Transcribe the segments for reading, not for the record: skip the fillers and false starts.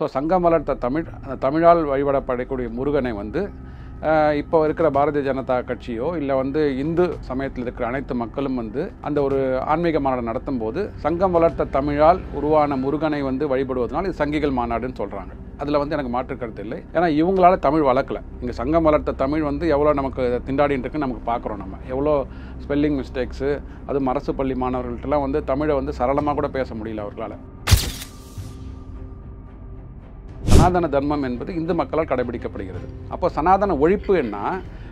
So சங்கம் வளர்த்த தமிழ், அந்த தமிழால் வழிபடப்படக்கூடிய முருகனை வந்து இப்போ இருக்கிற பாரதிய ஜனதா கட்சியோ இல்லை வந்து இந்து சமயத்தில் இருக்கிற அனைத்து மக்களும் வந்து அந்த ஒரு ஆன்மீக மாநாடு நடத்தும் போது சங்கம் வளர்த்த தமிழால் உருவான முருகனை வந்து வழிபடுவதனால் இது சங்கிகள் மாநாடுன்னு சொல்கிறாங்க. அதில் வந்து எனக்கு மாற்று கருத்து இல்லை. ஏன்னா இவங்களால தமிழ் வளர்க்கல. இங்கே சங்கம் வளர்த்த தமிழ் வந்து எவ்வளோ நமக்கு திண்டாடின்னு இருக்குன்னு நமக்கு பார்க்குறோம். நம்ம எவ்வளோ ஸ்பெல்லிங் மிஸ்டேக்ஸு, அது அரசு பள்ளி மாணவர்கள்ட்டெல்லாம் வந்து தமிழை வந்து சரளமாக கூட பேச முடியல அவர்களால். சனாதன தர்மம் என்பது இந்து மக்களால் கடைபிடிக்கப்படுகிறது. அப்போ சனாதன ஒழிப்பு என்ன?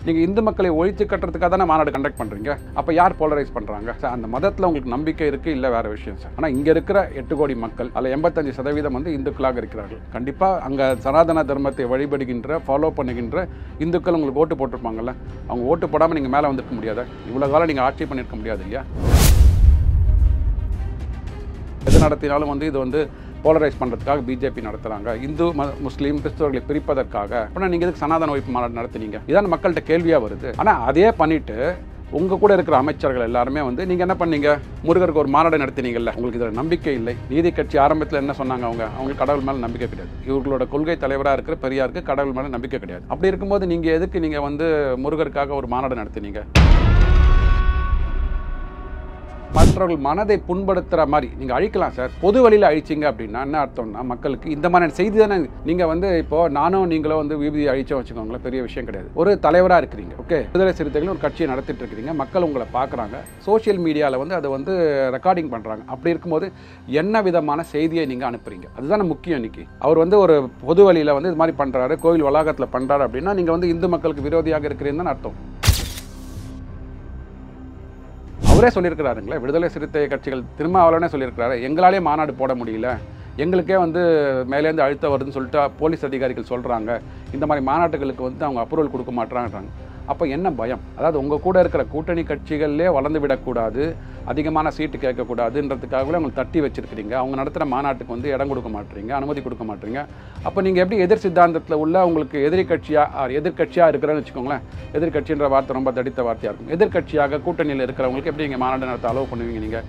நீங்கள் இந்து மக்களை ஒழித்து கட்டுறதுக்காக தானே மாநாடு கண்டக்ட் பண்ணுறீங்க. அப்போ யார் போலரைஸ் பண்ணுறாங்க? சார் அந்த மதத்தில் உங்களுக்கு நம்பிக்கை இருக்குது, இல்லை வேறு விஷயம் சார். ஆனால் இங்கே இருக்கிற 8 கோடி மக்கள் அதில் 85% வந்து இந்துக்களாக இருக்கிறார்கள். கண்டிப்பாக அங்கே சனாதன தர்மத்தை வழிபடுகின்ற, ஃபாலோ பண்ணுகின்ற இந்துக்கள் உங்களுக்கு ஓட்டு போட்டிருப்பாங்கல்ல. அவங்க ஓட்டு போடாமல் நீங்கள் மேலே வந்துருக்க முடியாதா? இவ்வளோ காலம் நீங்கள் ஆட்சி பண்ணியிருக்க முடியாது இல்லையா? எது நடத்தினாலும் வந்து இது வந்து போலரைஸ் பண்ணுறதுக்காக பிஜேபி நடத்துகிறாங்க. இந்து முஸ்லீம் கிறிஸ்தவர்களை பிரிப்பதற்காக. அப்படின்னா நீங்கள் எதுக்கு சனாதன ஒழிப்பு மாநாடு நடத்துனீங்க? இதான் மக்கள்கிட்ட கேள்வியாக வருது. ஆனால் அதே பண்ணிவிட்டு உங்கள் கூட இருக்கிற அமைச்சர்கள் எல்லாருமே வந்து நீங்கள் என்ன பண்ணீங்க? முருகருக்கு ஒரு மாநாடு நடத்தினீங்கல்ல. உங்களுக்கு இதில் நம்பிக்கை இல்லை. நீதி கட்சி ஆரம்பத்தில் என்ன சொன்னாங்க? அவங்களுக்கு கடவுள் மேலே நம்பிக்கை கிடையாது. இவர்களோட கொள்கை தலைவராக இருக்கிற பெரியாருக்கு கடவுள் மேலே நம்பிக்கை கிடையாது. அப்படி இருக்கும்போது நீங்கள் எதுக்கு நீங்கள் வந்து முருகருக்காக ஒரு மாநாடு நடத்தினீங்க? மற்றவர்கள் மனதை புண்படுத்துகிற மாதிரி நீங்கள் அழிக்கலாம் சார். பொது வழியில் அழிச்சிங்க அப்படின்னா என்ன அர்த்தம்னா, மக்களுக்கு இந்த மாதிரி செய்தி தானே. நீங்கள் வந்து இப்போது நானும் நீங்களும் வந்து விபதி அழிச்சோம் வச்சுக்கோங்களேன், பெரிய விஷயம் கிடையாது. ஒரு தலைவராக இருக்கிறீங்க, ஓகே, விடுதலை சிறுத்தைகள் ஒரு கட்சியை நடத்திட்டு இருக்கிறீங்க, மக்கள் உங்களை பார்க்குறாங்க, சோஷியல் மீடியாவில் வந்து அதை வந்து ரெக்கார்டிங் பண்ணுறாங்க. அப்படி இருக்கும்போது என்ன விதமான செய்தியை நீங்கள் அனுப்புறீங்க? அதுதானே முக்கியம். இன்னைக்கு அவர் வந்து ஒரு பொது வழியில் வந்து இது மாதிரி பண்ணுறாரு, கோவில் வளாகத்தில் பண்ணுறாரு அப்படின்னா நீங்கள் வந்து இந்து மக்களுக்கு விரோதியாக இருக்கிறீங்கன்னு அர்த்தம். அவரே சொல்லியிருக்கிறாருங்களே, விடுதலை சிறுத்தை கட்சிகள் திருமாவளவனே சொல்லியிருக்கிறாரு, எங்களாலே மாநாடு போட முடியல, எங்களுக்கே வந்து மேலேருந்து அழுத்த வருதுன்னு சொல்லிட்டு போலீஸ் அதிகாரிகள் சொல்கிறாங்க, இந்த மாதிரி மாநாட்டுகளுக்கு வந்து அவங்க அப்ரூவல் கொடுக்க மாட்டாங்கன்றாங்க. அப்போ என்ன பயம்? அதாவது உங்கள் கூட இருக்கிற கூட்டணி கட்சிகள்லே வளர்ந்து விடக்கூடாது, அதிகமான சீட்டு கேட்கக்கூடாதுன்றதுக்காகவே அவங்களுக்கு தட்டி வச்சுருக்கிறீங்க. அவங்க நடத்துகிற மாநாட்டுக்கு வந்து இடம் கொடுக்க மாட்டீங்க, அனுமதி கொடுக்க மாட்டீங்க. அப்போ நீங்கள் எப்படி எதிர் சித்தாந்தத்தில் உள்ள உங்களுக்கு எதிர்கட்சியாக இருக்கிறேன்னு வச்சுக்கோங்களேன். எதிர்கட்சின்ற வார்த்தை ரொம்ப தடித்த வார்த்தையாக இருக்கும். எதிர்கட்சியாக கூட்டணியில் இருக்கிறவங்களுக்கு எப்படி நீங்கள் மாநாடு நடத்த அலோவ் பண்ணுவீங்க? நீங்கள்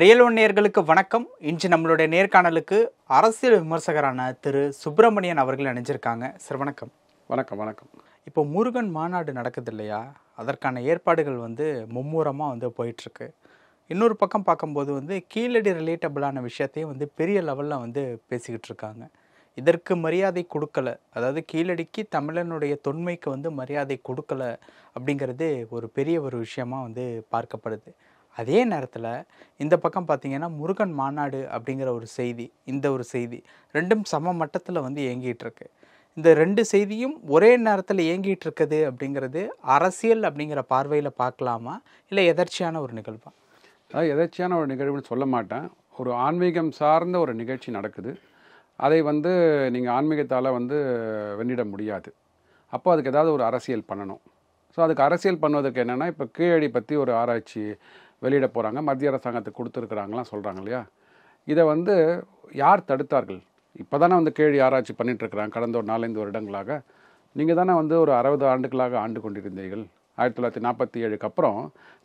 ரியல் ஒன் நேயர்களுக்கு வணக்கம். இன்று நம்மளுடைய நேர்காணலுக்கு அரசியல் விமர்சகரான திரு சுப்பிரமணியன் அவர்கள் இணைஞ்சிருக்காங்க. சார் வணக்கம். வணக்கம். வணக்கம். இப்போ முருகன் மாநாடு நடக்குது இல்லையா, அதற்கான ஏற்பாடுகள் வந்து மும்முரமாக வந்து போயிட்டுருக்கு. இன்னொரு பக்கம் பார்க்கும்போது வந்து கீழடி ரிலேட்டபிளான விஷயத்தையும் வந்து பெரிய லெவலில் வந்து பேசிக்கிட்டு இருக்காங்க. இதற்கு மரியாதை கொடுக்கலை, அதாவது கீழடிக்கு தமிழனுடைய தொன்மைக்கு வந்து மரியாதை கொடுக்கலை அப்படிங்கிறது ஒரு பெரிய ஒரு விஷயமாக வந்து பார்க்கப்படுது. அதே நேரத்தில் இந்த பக்கம் பார்த்திங்கன்னா முருகன் மாநாடு அப்படிங்கிற ஒரு செய்தி, இந்த ஒரு செய்தி ரெண்டும் சம மட்டத்தில் வந்து இயங்கிட்டு இருக்கு. இந்த ரெண்டு செய்தியும் ஒரே நேரத்தில் இயங்கிட்டு இருக்குது அப்படிங்கிறது அரசியல் அப்படிங்கிற பார்வையில் பார்க்கலாமா, இல்லை எதர்ச்சியான ஒரு நிகழ்வா? அதாவது எதர்ச்சியான ஒரு நிகழ்வுன்னு சொல்ல மாட்டேன். ஒரு ஆன்மீகம் சார்ந்த ஒரு நிகழ்ச்சி நடக்குது. அதை வந்து நீங்கள் ஆன்மீகத்தால் வந்து வென்றிட முடியாது. அப்போ அதுக்கு ஏதாவது ஒரு அரசியல் பண்ணணும். ஸோ அதுக்கு அரசியல் பண்ணுவதற்கு என்னென்னா, இப்போ கீழடி பற்றி ஒரு ஆராய்ச்சி வெளியிட போகிறாங்க, மத்திய அரசாங்கத்துக்கு கொடுத்துருக்குறாங்களாம் சொல்கிறாங்க இல்லையா. இதை வந்து யார் தடுத்தார்கள்? இப்போ தானே வந்து கீழடி ஆராய்ச்சி பண்ணிகிட்ருக்குறாங்க. கடந்த ஒரு 4-5 வருடங்களாக நீங்கள் தானே வந்து ஒரு 60 ஆண்டுகளாக ஆண்டு கொண்டிருந்தீர்கள். 1947க்கு அப்புறம்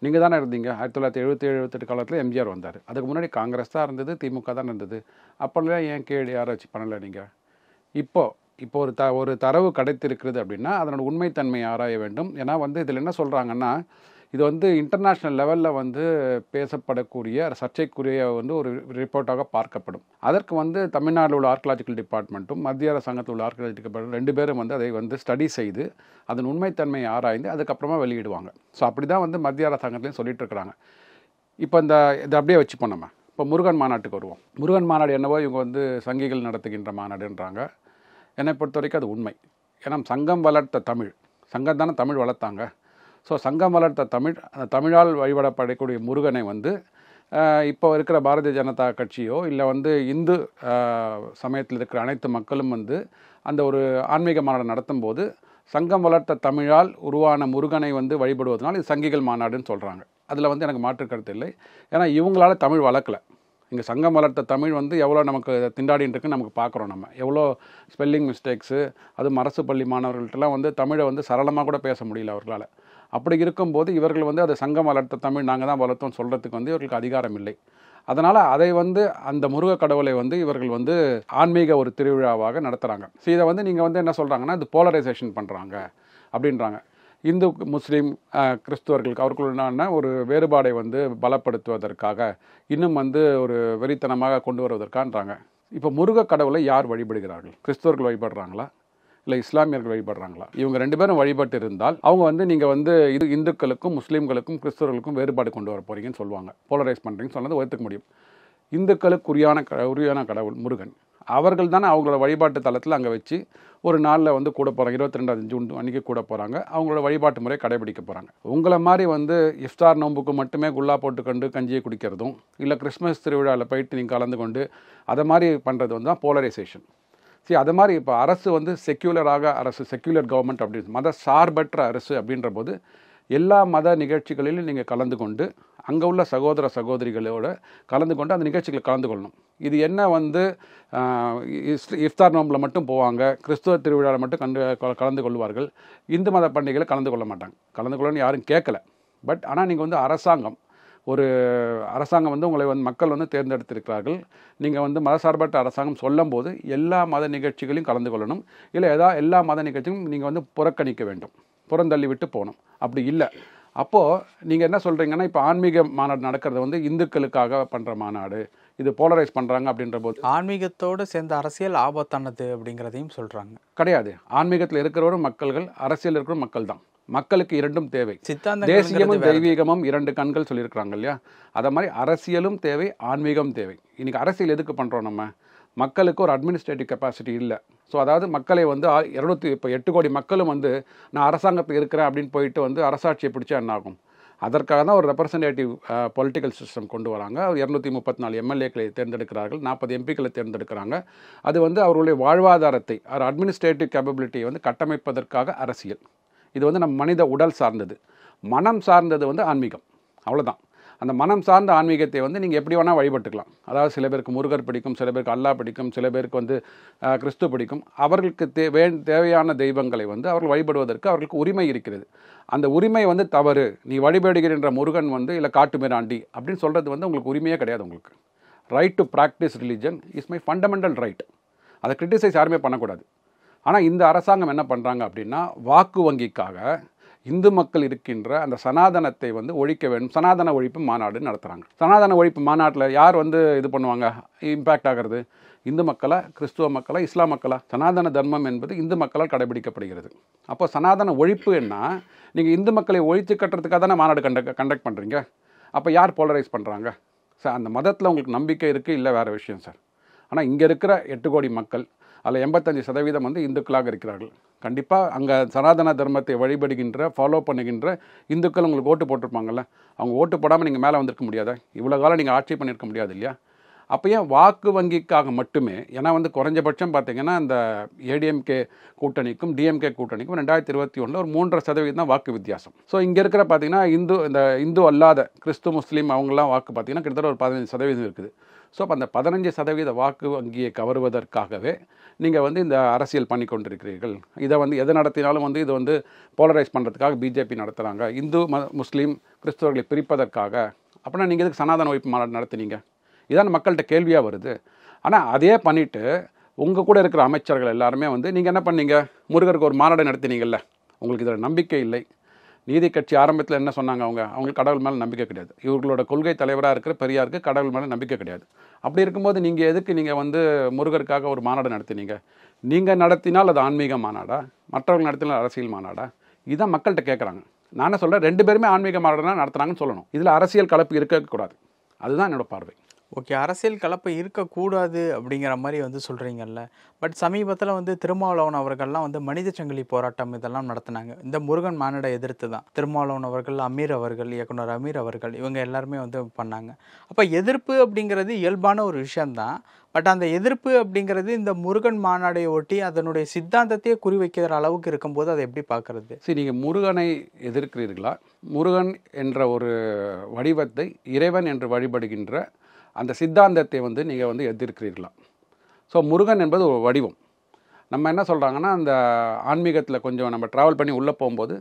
நீங்கள் தானே இருந்தீங்க. 1977-78 காலத்தில் எம்ஜிஆர் வந்தார். அதுக்கு முன்னாடி காங்கிரஸ் தான் இருந்தது, திமுக தான் இருந்தது. அப்போல்லாம் ஏன் கீழடி ஆராய்ச்சி பண்ணலை நீங்கள்? இப்போ ஒரு தரவு கிடைத்திருக்கிறது அப்படின்னா அதனோட உண்மைத்தன்மையை ஆராய வேண்டும். ஏன்னா வந்து இதில் என்ன சொல்கிறாங்கன்னா, இது வந்து இன்டர்நேஷ்னல் லெவலில் வந்து பேசப்படக்கூடிய சர்ச்சைக்குரிய வந்து ஒரு ரிப்போர்ட்டாக பார்க்கப்படும். அதற்கு வந்து தமிழ்நாட்டில் உள்ள ஆர்கியாலஜிக்கல் டிபார்ட்மெண்ட்டும் மத்திய அரசாங்கத்தில் உள்ள ஆர்கியாலஜிக்கல் டிபார்ட்மெண்ட் 2 பேரும் வந்து அதை வந்து ஸ்டடி செய்து அதன் உண்மைத்தன்மையை ஆராய்ந்து அதுக்கப்புறமா வெளியிடுவாங்க. ஸோ அப்படி தான் வந்து மத்திய அரசாங்கத்துலேயும் சொல்லிட்டு இருக்கிறாங்க. இப்போ இதை அப்படியே வச்சுப்போம். நம்ம இப்போ முருகன் மாநாட்டுக்கு வருவோம். முருகன் மாநாடு என்னவோ இவங்க வந்து சங்கிகள் நடத்துகின்ற மாநாடுன்றாங்க. என்னை பொறுத்த வரைக்கும் அது உண்மை. ஏன்னா சங்கம் வளர்த்த தமிழ், சங்கம் தானே தமிழ் வளர்த்தாங்க. ஸோ சங்கம் வளர்த்த தமிழ், அந்த தமிழால் வழிபடப்படக்கூடிய முருகனை வந்து இப்போ இருக்கிற பாரதிய ஜனதா கட்சியோ இல்லை வந்து இந்து சமயத்தில் இருக்கிற அனைத்து மக்களும் வந்து அந்த ஒரு ஆன்மீக மாநாடு நடத்தும் போது சங்கம் வளர்த்த தமிழால் உருவான முருகனை வந்து வழிபடுவதனால் இது சங்கிகள் மாநாடுன்னு சொல்கிறாங்க. அதில் வந்து எனக்கு மாற்று கருத்து இல்லை. ஏன்னா இவங்களால தமிழ் வளர்க்கலை. இங்கே சங்கம் வளர்த்த தமிழ் வந்து எவ்வளோ நமக்கு திண்டாடின்னு இருக்குன்னு நமக்கு பார்க்குறோம். நம்ம எவ்வளோ ஸ்பெல்லிங் மிஸ்டேக்ஸு, அதுவும் அரசு பள்ளி மாணவர்கள்ட்டெல்லாம் வந்து தமிழை வந்து சரளமாக கூட பேச முடியல அவர்களால். அப்படி இருக்கும்போது இவர்கள் வந்து அது சங்கம் வளர்த்த தமிழ் நாங்கள் தான் வளர்த்தோம்னு சொல்கிறதுக்கு வந்து இவர்களுக்கு அதிகாரம் இல்லை. அதனால் அதை வந்து அந்த முருக கடவுளை வந்து இவர்கள் வந்து ஆன்மீக ஒரு திருவிழாவாக நடத்துகிறாங்க. ஸோ இதை வந்து நீங்கள் வந்து என்ன சொல்கிறாங்கன்னா, இது போலரைசேஷன் பண்ணுறாங்க அப்படின்றாங்க. இந்து முஸ்லீம் கிறிஸ்துவர்களுக்கு அவர்களுடான ஒரு வேறுபாடை வந்து பலப்படுத்துவதற்காக, இன்னும் வந்து ஒரு வெறித்தனமாக கொண்டு வருவதற்கான்றாங்க. இப்போ முருக கடவுளை யார் வழிபடுகிறார்கள்? கிறிஸ்துவர்கள் வழிபடுறாங்களா, இல்லை இஸ்லாமியர்கள் வழிபடுறாங்களா? இவங்க 2 பேரும் வழிபட்டு இருந்தால் அவங்க வந்து நீங்கள் வந்து இது இந்துக்களுக்கும் முஸ்லீம்களுக்கும் கிறிஸ்துவர்களுக்கும் வேறுபாடு கொண்டு வர போகிறீங்கன்னு சொல்லுவாங்க. போலரைஸ் பண்ணுறீங்கன்னு சொன்னது ஒத்துக்க முடியும். இந்துக்களுக்கு உரியான கடவுள் முருகன். அவர்கள் தானே அவங்களோட வழிபாட்டு தளத்தில் அங்கே வச்சு ஒரு நாளில் வந்து கூட போகிறாங்க. 22 ஜூன் அன்றைக்கி கூட போகிறாங்க. அவங்களோட வழிபாட்டு முறை கடைபிடிக்க போகிறாங்க. உங்களை மாதிரி வந்து இஃப்தார் நோம்புக்கு மட்டுமே குல்லா போட்டுக்கொண்டு கஞ்சியை குடிக்கிறதும், இல்லை கிறிஸ்மஸ் திருவிழாவில் போயிட்டு நீங்கள் கலந்து கொண்டு அதை மாதிரி பண்ணுறது வந்து தான் போலரைசேஷன். சரி, அது மாதிரி இப்போ அரசு வந்து செக்யூலர் கவர்மெண்ட் அப்படின்னு மத சார்பற்ற அரசு அப்படின்ற போது எல்லா மத நிகழ்ச்சிகளிலும் நீங்கள் கலந்து கொண்டு அங்கே உள்ள சகோதர சகோதரிகளோடு கலந்து கொண்டு அந்த நிகழ்ச்சிகளை கலந்து கொள்ளணும். இது என்ன வந்து இஃப்தார் நோம்பில் மட்டும் போவாங்க, கிறிஸ்துவ திருவிழாவில் மட்டும் கலந்து கொள்வார்கள், இந்து மத பண்டிகையில் கலந்து கொள்ள மாட்டாங்க. கலந்து கொள்ளணும்னு யாரும் கேட்கல. பட் ஆனால் நீங்கள் வந்து அரசாங்கம் வந்து உங்களை வந்து மக்கள் வந்து தேர்ந்தெடுத்திருக்கிறார்கள். நீங்கள் வந்து மதசார்பற்ற அரசாங்கம் சொல்லும் போது எல்லா மத நிகழ்ச்சிகளையும் கலந்து கொள்ளணும். இல்லை எல்லா மத நிகழ்ச்சியும் நீங்கள் வந்து புறக்கணிக்க வேண்டும், புறந்தள்ளி விட்டு போகணும். அப்படி இல்லை. அப்போது நீங்கள் என்ன சொல்கிறீங்கன்னா, இப்போ ஆன்மீக மாநாடு நடக்கிறது வந்து இந்துக்களுக்காக பண்ணுற மாநாடு, இது போலரைஸ் பண்ணுறாங்க அப்படின்ற போது ஆன்மீகத்தோடு சேர்ந்த அரசியல் ஆபத்தானது அப்படிங்கிறதையும் சொல்கிறாங்க. கிடையாது. ஆன்மீகத்தில் இருக்கிறவரும் மக்கள்கள், அரசியல் இருக்கிற மக்கள் தான். மக்களுக்கு இரண்டும் தேவை. தேசியமும் தெய்வீகமும் 2 கண்கள் சொல்லியிருக்கிறாங்க இல்லையா? அதை மாதிரி அரசியலும் தேவை, ஆன்மீகம் தேவை. இன்றைக்கி அரசியல் எதுக்கு பண்ணுறோம்? நம்ம மக்களுக்கு ஒரு அட்மினிஸ்ட்ரேட்டிவ் கெப்பாசிட்டி இல்லை. ஸோ அதாவது மக்களை வந்து 8 கோடி மக்களும் வந்து நான் அரசாங்கத்தில் இருக்கிறேன் அப்படின்னு போயிட்டு வந்து அரசாட்சியை பிடிச்சா என்ன ஆகும்? அதற்காக தான் ஒரு ரெப்ரசன்டேட்டிவ் பொலிட்டிக்கல் சிஸ்டம் கொண்டு வராங்க. 234 எம்எல்ஏக்களை தேர்ந்தெடுக்கிறார்கள், 40 எம்பிக்களை தேர்ந்தெடுக்கிறாங்க. அது வந்து அவர்களுடைய வாழ்வாதாரத்தை, அட்மினிஸ்ட்ரேட்டிவ் கேப்பபிலிட்டியை வந்து கட்டமைப்பதற்காக அரசியல். இது வந்து நம்ம மனித உடல் சார்ந்தது. மனம் சார்ந்தது வந்து ஆன்மீகம். அவ்வளோதான். அந்த மனம் சார்ந்த ஆன்மீகத்தை வந்து நீங்கள் எப்படி வேணால் வழிபட்டுக்கலாம். அதாவது சில பேருக்கு முருகர் பிடிக்கும், சில பேருக்கு அல்லாஹ் பிடிக்கும், சில பேருக்கு வந்து கிறிஸ்து பிடிக்கும். அவர்களுக்கு தேவையான தெய்வங்களை வந்து அவர்கள் வழிபடுவதற்கு அவர்களுக்கு உரிமை இருக்கிறது. அந்த உரிமை வந்து தவறு, நீ வழிபடுகின்ற முருகன் வந்து இல்லை காட்டு மிராண்டி அப்படின்னு சொல்கிறது வந்து உங்களுக்கு உரிமையே கிடையாது. உங்களுக்கு right to practice religion is my fundamental right. அதை கிரிட்டிசைஸ் யாருமே பண்ணக்கூடாது. ஆனால் இந்த அரசாங்கம் என்ன பண்ணுறாங்க அப்படின்னா, வாக்கு வங்கிக்காக இந்து மக்கள் இருக்கின்ற அந்த சனாதனத்தை வந்து ஒழிக்க வேண்டும், சனாதன ஒழிப்பு மாநாடு நடத்துகிறாங்க. சனாதன ஒழிப்பு மாநாட்டில் யார் வந்து இது பண்ணுவாங்க, இம்பேக்ட் ஆகிறது? இந்து மக்களா, கிறிஸ்துவ மக்களா, இஸ்லாம் மக்களா? சனாதன தர்மம் என்பது இந்து மக்களால் கடைபிடிக்கப்படுகிறது. அப்போ சனாதன ஒழிப்பு என்ன? நீங்கள் இந்து மக்களை ஒழித்து கட்டுறதுக்காக தானே மாநாடு கண்டக்ட் பண்ணுறீங்க. அப்போ யார் போலரைஸ் பண்ணுறாங்க? சார், அந்த மதத்தில் உங்களுக்கு நம்பிக்கை இருக்குது, இல்லை வேறு விஷயம் சார். ஆனால் இங்கே இருக்கிற 8 கோடி மக்கள் அதில் 85% வந்து இந்துக்களாக இருக்கிறார்கள். கண்டிப்பாக அங்கே சனாதன தர்மத்தை வழிபடுகின்ற, ஃபாலோ பண்ணுகின்ற இந்துக்கள் உங்களுக்கு ஓட்டு போட்டிருப்பாங்கல்ல. அவங்க ஓட்டு போடாமல் நீங்கள் மேலே வந்திருக்க முடியாதா? இவ்வளோ காலம் நீங்கள் ஆட்சி பண்ணியிருக்க முடியாது இல்லையா? அப்போ ஏன் வாக்கு வங்கிக்காக மட்டுமே? ஏன்னா வந்து குறைஞ்சபட்சம் பார்த்தீங்கன்னா இந்த ஏடிஎம்கே கூட்டணிக்கும் டிஎம்கே கூட்டணிக்கும் 2021 ஒரு 3.5% தான் வாக்கு வித்தியாசம். ஸோ இங்கே இருக்கிற பார்த்தீங்கன்னா இந்து அல்லாத கிறிஸ்து முஸ்லீம் அவங்களாம் வாக்கு பார்த்தீங்கன்னா கிட்டத்தட்ட ஒரு 15% இருக்குது. ஸோ அப்போ அந்த 15% வாக்கு வங்கியை கவருவதற்காகவே நீங்கள் வந்து இந்த அரசியல் பண்ணி கொண்டிருக்கிறீர்கள். இதை வந்து எது நடத்தினாலும் வந்து இது வந்து போலரைஸ் பண்ணுறதுக்காக பிஜேபி நடத்துகிறாங்க, இந்து முஸ்லீம் கிறிஸ்தவர்களை பிரிப்பதற்காக. அப்படின்னா நீங்கள் எதுக்கு சனாதன ஒழிப்பு மாநாடு நடத்துனீங்க? இதான் மக்கள்கிட்ட கேள்வியாக வருது. ஆனால் அதே பண்ணிவிட்டு உங்கள் கூட இருக்கிற அமைச்சர்கள் எல்லாருமே வந்து நீங்கள் என்ன பண்ணீங்க? முருகருக்கு ஒரு மாநாடு நடத்தினீங்கல்ல. உங்களுக்கு இதில் நம்பிக்கை இல்லை. நீதி கட்சி ஆரம்பத்தில் என்ன சொன்னாங்க? அவங்களுக்கு கடவுள் மேலே நம்பிக்கை கிடையாது. இவர்களோட கொள்கை தலைவராக இருக்கிற பெரியாருக்கு கடவுள் மேலே நம்பிக்கை கிடையாது. அப்படி இருக்கும்போது நீங்கள் எதுக்கு நீங்கள் வந்து முருகருக்காக ஒரு மாநாடு நடத்தினீங்க? நீங்கள் நடத்தினால் அது ஆன்மீக மாநாடா, மற்றவர்கள் நடத்தினால் அரசியல் மாநாடா? இதுதான் மக்கள்கிட்ட கேட்குறாங்க. நான் என்ன சொல்கிறேன், 2 பேருமே ஆன்மீக மாநாடு நடத்துகிறாங்கன்னு சொல்லணும். இதில் அரசியல் கலப்பு இருக்கக்கூடாது. அதுதான் என்னோடய பார்வை. ஓகே, அரசியல் கலப்பு இருக்கக்கூடாது அப்படிங்கிற மாதிரி வந்து சொல்கிறீங்கல்ல. பட் சமீபத்தில் வந்து திருமாவளவன் அவர்கள்லாம் வந்து மனித சங்கிலி போராட்டம் இதெல்லாம் நடத்தினாங்க. இந்த முருகன் மாநாடை எதிர்த்து தான் திருமாவளவன் அவர்கள், அமீர் அவர்கள், இயக்குனர் அமீர் அவர்கள், இவங்க எல்லாருமே வந்து பண்ணாங்க. அப்போ எதிர்ப்பு அப்படிங்கிறது இயல்பான ஒரு விஷயந்தான். பட் அந்த எதிர்ப்பு அப்படிங்கிறது இந்த முருகன் மாநாடை ஒட்டி அதனுடைய சித்தாந்தத்தையே குறிவைக்கிற அளவுக்கு இருக்கும்போது அதை எப்படி பார்க்குறது? சரி, நீங்கள் முருகனை எதிர்க்கிறீர்களா? முருகன் என்ற ஒரு வடிவத்தை இறைவன் என்று வழிபடுகின்ற அந்த சித்தாந்தத்தை வந்து நீங்கள் வந்து எதிர்க்கிறீர்களா? ஸோ முருகன் என்பது ஒரு வடிவம். நம்ம என்ன சொல்கிறாங்கன்னா, அந்த ஆன்மீகத்தில் கொஞ்சம் நம்ம ட்ராவல் பண்ணி உள்ளே போகும்போது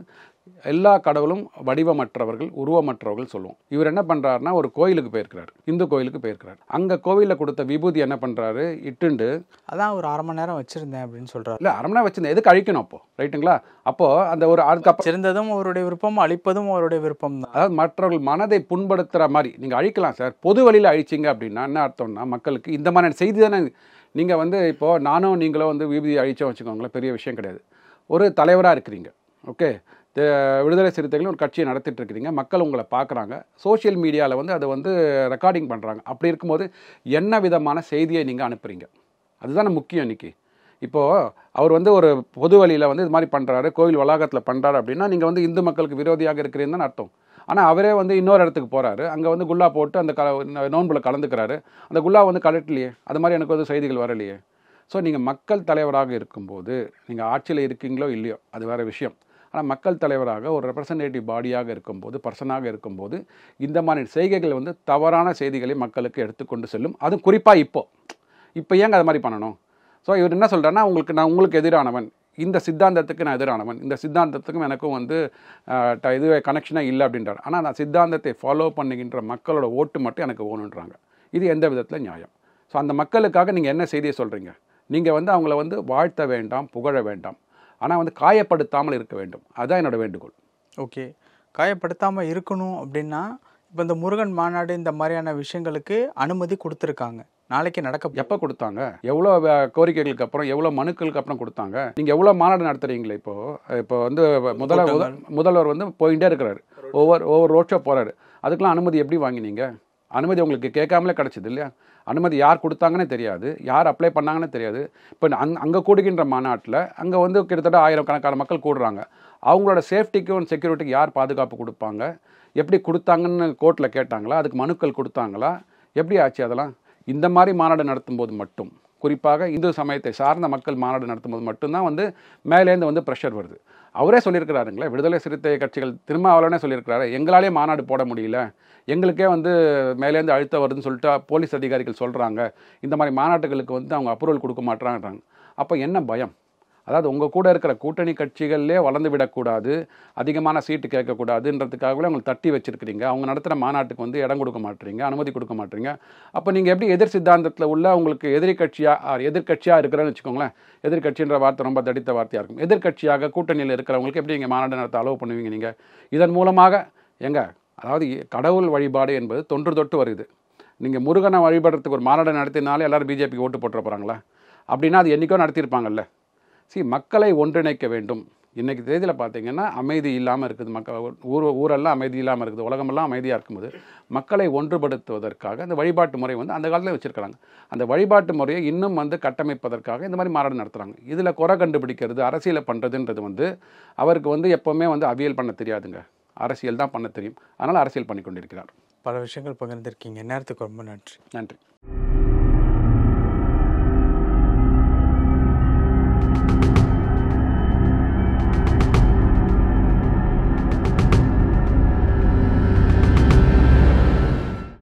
எல்லா கடவுளும் வடிவமற்றவர்கள், உருவமற்றவர்கள் சொல்லுவோம். இவர் என்ன பண்ணுறாருனா, ஒரு கோயிலுக்கு போயிருக்கிறார், இந்து கோயிலுக்கு போயிருக்கிறார். அங்கே கோவிலில் கொடுத்த விபூதி என்ன பண்ணுறாரு, இட்டுண்டு அதான் ஒரு 1/2 மணி நேரம் வச்சுருந்தேன் அப்படின்னு சொல்கிறார். இல்லை 1/2 மணி நேரம் வச்சுருந்தேன், எதுக்கு அழிக்கணும் அப்போது, ரைட்டுங்களா? அப்போது அந்த ஒரு அதுக்கப்புறம் சிறந்ததும் அவருடைய விருப்பம், அழிப்பதும் அவருடைய விருப்பம் தான். அதாவது மற்றவர்கள் மனதை புண்படுத்துகிற மாதிரி நீங்கள் அழிக்கலாம் சார். பொது வழியில் அழிச்சிங்க அப்படின்னா என்ன அர்த்தம்னா, மக்களுக்கு இந்த மாதிரி செய்தி தானே. நீங்கள் வந்து இப்போது நானும் நீங்களும் வந்து விபூதி அழிச்சோம் வச்சுக்கோங்களேன், பெரிய விஷயம் கிடையாது. ஒரு தலைவராக இருக்கிறீங்க, ஓகே, விடுதலை சிறுத்தைகளும் ஒரு கட்சியை நடத்திட்டு இருக்கிறீங்க, மக்கள் உங்களை பார்க்குறாங்க, சோஷியல் மீடியாவில் வந்து அதை வந்து ரெக்கார்டிங் பண்ணுறாங்க. அப்படி இருக்கும்போது என்ன விதமான செய்தியை நீங்கள் அனுப்புகிறீங்க, அதுதானே முக்கியம் இன்றைக்கி. இப்போது அவர் வந்து ஒரு பொது வழியில் வந்து இது மாதிரி பண்ணுறாரு, கோவில் வளாகத்தில் பண்ணுறாரு அப்படின்னா நீங்கள் வந்து இந்து மக்களுக்கு விரோதியாக இருக்கிறீங்கன்னு அர்த்தம். ஆனால் அவரே வந்து இன்னொரு இடத்துக்கு போகிறாரு, அங்கே வந்து குல்லா போட்டு அந்த நோன்பில் கலந்துக்கிறாரு, அந்த குல்லா வந்து கலட்டலையே, அது மாதிரி எனக்கு வந்து செய்திகள் வரலையே. ஸோ நீங்கள் மக்கள் தலைவராக இருக்கும்போது, நீங்கள் ஆட்சியில் இருக்கீங்களோ இல்லையோ அது வேறு விஷயம், ஆனால் மக்கள் தலைவராக ஒரு ரெப்ரசன்டேட்டிவ் பாடியாக இருக்கும்போது, பர்சனாக இருக்கும்போது இந்த மாதிரி செய்கைகள் வந்து தவறான செய்திகளை மக்களுக்கு எடுத்துக்கொண்டு செல்லும். அதுவும் குறிப்பாக இப்போ ஏங்க அது மாதிரி பண்ணணும்? ஸோ இவர் என்ன சொல்கிறாருன்னா, நான் உங்களுக்கு எதிரானவன், இந்த சித்தாந்தத்துக்கு நான் எதிரானவன், இந்த சித்தாந்தத்துக்கும் எனக்கும் வந்து இதுவே கனெக்ஷனாக இல்லை அப்படின்றார். ஆனால் நான் சித்தாந்தத்தை ஃபாலோ பண்ணுகின்ற மக்களோட ஓட்டு மட்டும் எனக்கு வேணுன்றாங்க. இது எந்த விதத்தில் நியாயம்? ஸோ அந்த மக்களுக்காக நீங்கள் என்ன செய்தியை சொல்கிறீங்க? நீங்கள் வந்து அவங்கள வந்து வாழ்த்த வேண்டாம், புகழ வேண்டாம், ஆனால் வந்து காயப்படுத்தாமல் இருக்க வேண்டும். அதுதான் என்னோடய வேண்டுகோள். ஓகே, காயப்படுத்தாமல் இருக்கணும் அப்படின்னா இப்போ இந்த முருகன் மாநாடு இந்த மாதிரியான விஷயங்களுக்கு அனுமதி கொடுத்துருக்காங்க, நாளைக்கு நடக்க எப்போ கொடுத்தாங்க? எவ்வளோ கோரிக்கைகளுக்கு அப்புறம், எவ்வளோ மனுக்களுக்கு அப்புறம் கொடுத்தாங்க? நீங்கள் எவ்வளோ மாநாடு நடத்துகிறீங்களே? இப்போ வந்து முதல்வர் வந்து போயிட்டே இருக்கிறாரு, ஒவ்வொரு ரோட் ஷோ போகிறாரு. அதுக்கெலாம் அனுமதி எப்படி வாங்கினீங்க? அனுமதி உங்களுக்கு கேட்காமலே கிடச்சிது இல்லையா? அனுமதி யார் கொடுத்தாங்கன்னே தெரியாது, யார் அப்ளை பண்ணாங்கன்னே தெரியாது. இப்போ அங்கே கூடுகின்ற மாநாட்டில் அங்கே வந்து கிட்டத்தட்ட 1000கணக்கான மக்கள் கூடுறாங்க. அவங்களோட சேஃப்டிக்கும் செக்யூரிட்டிக்கு யார் பாதுகாப்பு கொடுப்பாங்க? எப்படி கொடுத்தாங்கன்னு கோர்ட்டில் கேட்டாங்களா? அதுக்கு மனுக்கள் கொடுத்தாங்களா? எப்படி ஆச்சு அதெல்லாம்? இந்த மாதிரி மாநாடு நடத்தும்போது மட்டும், குறிப்பாக இந்து சமயத்தை சார்ந்த மக்கள் மாநாடு நடத்தும்போது மட்டும்தான் வந்து மேலேருந்து வந்து ப்ரெஷர் வருது. அவரே சொல்லியிருக்கிறாருங்களே, விடுதலை சிறுத்தை கட்சிகள் திருமாவளவனே சொல்லியிருக்கிறாரு, எங்களாலே மாநாடு போட முடியல, எங்களுக்கே வந்து மேலேருந்து அழுத்தம் வருதுன்னு சொல்லிட்டு போலீஸ் அதிகாரிகள் சொல்கிறாங்க, இந்த மாதிரி மாநாட்டுகளுக்கு வந்து அவங்க அப்ரூவல் கொடுக்க மாட்டாங்கன்றாங்க. அப்போ என்ன பயம்? அதாவது உங்கள் கூட இருக்கிற கூட்டணி கட்சிகள்லேயே வளர்ந்து விடக்கூடாது, அதிகமான சீட்டு கேட்கக்கூடாதுன்றதுக்காகவே அவங்களை தட்டி வச்சுருக்கிறீங்க. அவங்க நடத்துகிற மாநாட்டுக்கு வந்து இடம் கொடுக்க மாட்டீங்க, அனுமதி கொடுக்க மாட்டீங்க. அப்போ நீங்கள் எப்படி எதிர் சித்தாந்தத்தில் உள்ள உங்களுக்கு எதிர்கட்சியாக இருக்கிறேன்னு வச்சுக்கோங்களேன், எதிர்கட்சின்ற வார்த்தை ரொம்ப தடித்த வார்த்தையாக இருக்கும். எதிர்கட்சியாக கூட்டணியில் இருக்கிறவங்களுக்கு எப்படி நீங்கள் மாநாடு நடத்த அலோவ் பண்ணுவீங்க? நீங்கள் இதன் மூலமாக அதாவது கடவுள் வழிபாடு என்பது தொன்று தொட்டு வருது. நீங்கள் முருகனை வழிபடுறதுக்கு ஒரு மாநாடு நடத்தினாலே எல்லோரும் பிஜேபிக்கு ஓட்டு போட்டுற போகிறாங்களா? அப்படின்னா அது என்றைக்கோ நடத்தியிருப்பாங்கல்ல. மக்களை ஒன்றிணைக்க வேண்டும். இன்றைக்கி தேதியில் பார்த்தீங்கன்னா அமைதி இல்லாமல் இருக்குது, ஊரெல்லாம் அமைதி இல்லாமல் இருக்குது, உலகமெல்லாம் அமைதியாக இருக்கும்போது மக்களை ஒன்றுபடுத்துவதற்காக அந்த வழிபாட்டு முறை வந்து அந்த காலத்தில் வச்சுருக்கிறாங்க. அந்த வழிபாட்டு முறையை இன்னும் வந்து கட்டமைப்பதற்காக இந்த மாதிரி மாநாடு நடத்துகிறாங்க. இதில் குறை கண்டுபிடிக்கிறது, அரசியலை பண்ணுறதுன்றது வந்து அவருக்கு வந்து எப்போவுமே வந்து அவியல் பண்ண தெரியாதுங்க, அரசியல் தான் பண்ண தெரியும். அதனால் அரசியல் பண்ணி கொண்டிருக்கிறார். பல விஷயங்கள் பகிர்ந்திருக்கீங்க. நேரத்துக்கு ரொம்ப நன்றி. நன்றி.